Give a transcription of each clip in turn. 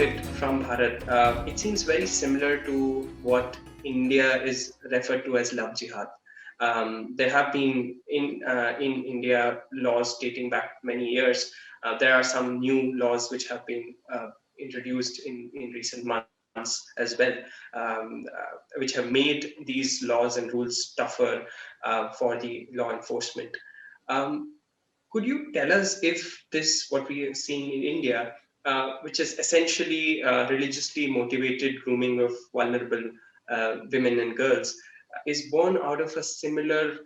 benefit from Bharat, it seems very similar to what India is referred to as love jihad. There have been in India laws dating back many years. There are some new laws which have been introduced in recent months as well, which have made these laws and rules tougher for the law enforcement. Um, could you tell us if this, what we are seeing in India, which is essentially religiously motivated grooming of vulnerable women and girls, is born out of a similar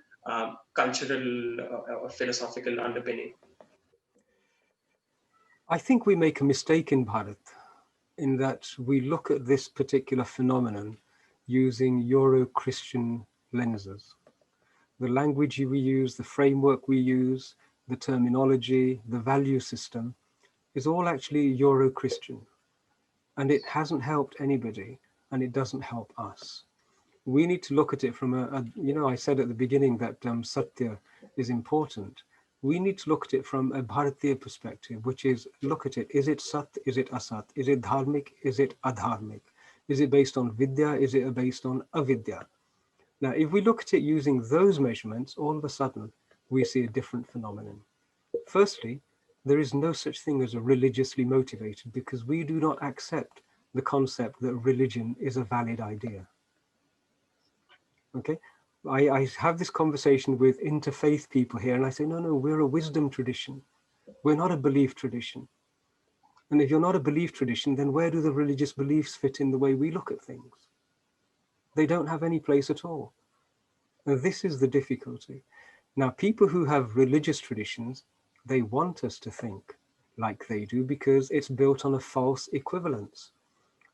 cultural or philosophical underpinning? I think we make a mistake in Bharat in that we look at this particular phenomenon using Euro-Christian lenses. The language we use, the framework we use, the terminology, the value system is all actually Euro-Christian. And it hasn't helped anybody, and it doesn't help us. We need to look at it from I said at the beginning that Satya is important. We need to look at it from a Bharatiya perspective, which is look at it. Is it Sat? Is it Asat? Is it Dharmic? Is it Adharmic? Is it based on Vidya? Is it based on Avidya? Now, if we look at it using those measurements, all of a sudden, we see a different phenomenon. Firstly, there is no such thing as a religiously motivated because we do not accept the concept that religion is a valid idea. Okay, I have this conversation with interfaith people here and I say, no, we're a wisdom tradition. We're not a belief tradition. And if you're not a belief tradition, then where do the religious beliefs fit in the way we look at things? They don't have any place at all. Now, this is the difficulty. Now, people who have religious traditions, they want us to think like they do because it's built on a false equivalence.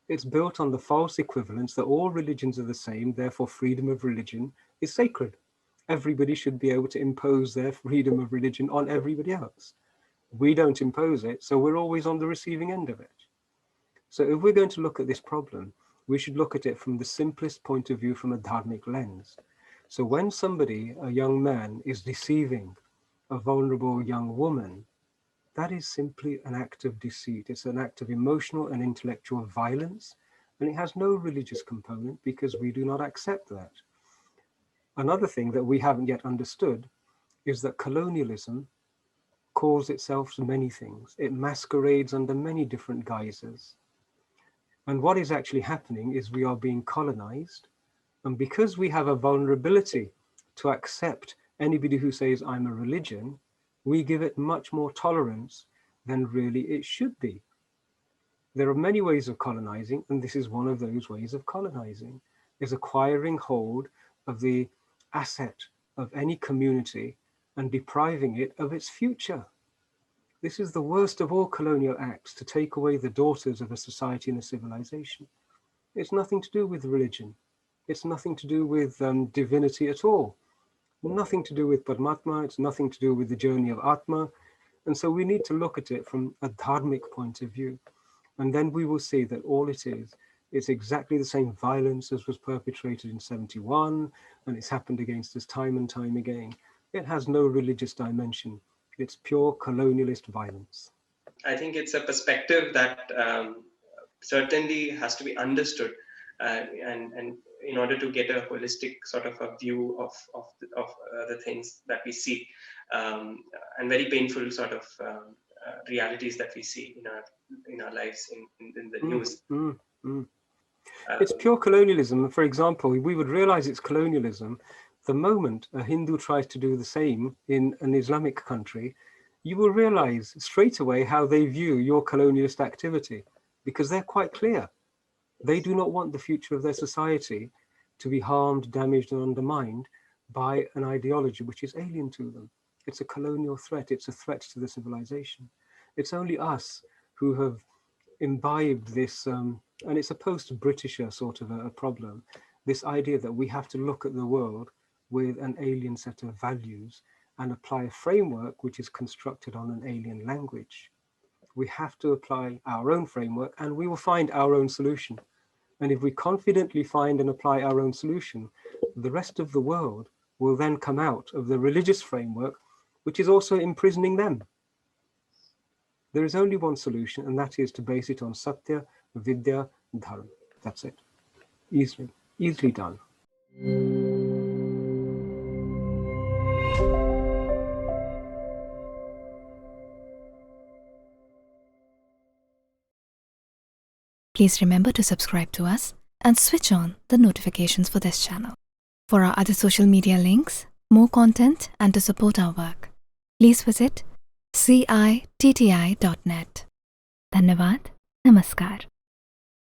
It's built on the false equivalence that all religions are the same, therefore freedom of religion is sacred. Everybody should be able to impose their freedom of religion on everybody else. We don't impose it, so we're always on the receiving end of it. So if we're going to look at this problem, we should look at it from the simplest point of view from a dharmic lens. So when somebody, a young man, is deceiving a vulnerable young woman, that is simply an act of deceit. It's an act of emotional and intellectual violence, and it has no religious component because we do not accept that. Another thing that we haven't yet understood is that colonialism calls itself many things. It masquerades under many different guises. And what is actually happening is we are being colonized, and because we have a vulnerability to accept anybody who says, I'm a religion, we give it much more tolerance than really it should be. There are many ways of colonizing, and this is one of those ways of colonizing, is acquiring hold of the asset of any community and depriving it of its future. This is the worst of all colonial acts, to take away the daughters of a society and a civilization. It's nothing to do with religion. It's nothing to do with divinity at all. Nothing to do with Paramatma, it's nothing to do with the journey of Atma. And so we need to look at it from a dharmic point of view. And then we will see that all it is, it's exactly the same violence as was perpetrated in 71, and it's happened against us time and time again. It has no religious dimension. It's pure colonialist violence. I think it's a perspective that certainly has to be understood, and in order to get a holistic sort of a view of the things that we see, and very painful sort of realities that we see in our lives in the news. It's pure colonialism. For example, we would realize it's colonialism the moment a Hindu tries to do the same in an Islamic country. You will realize straight away how they view your colonialist activity, because they're quite clear. They do not want the future of their society to be harmed, damaged, and undermined by an ideology which is alien to them. It's a colonial threat. It's a threat to the civilization. It's only us who have imbibed this, and it's a post-Britisher sort of a problem, this idea that we have to look at the world with an alien set of values and apply a framework which is constructed on an alien language. We have to apply our own framework and we will find our own solution. And if we confidently find and apply our own solution, the rest of the world will then come out of the religious framework, which is also imprisoning them. There is only one solution, and that is to base it on Satya, Vidya, Dharma. That's it. Easily done. Please remember to subscribe to us and switch on the notifications for this channel. For our other social media links, more content, and to support our work, please visit citti.net. Dhanyavad. Namaskar.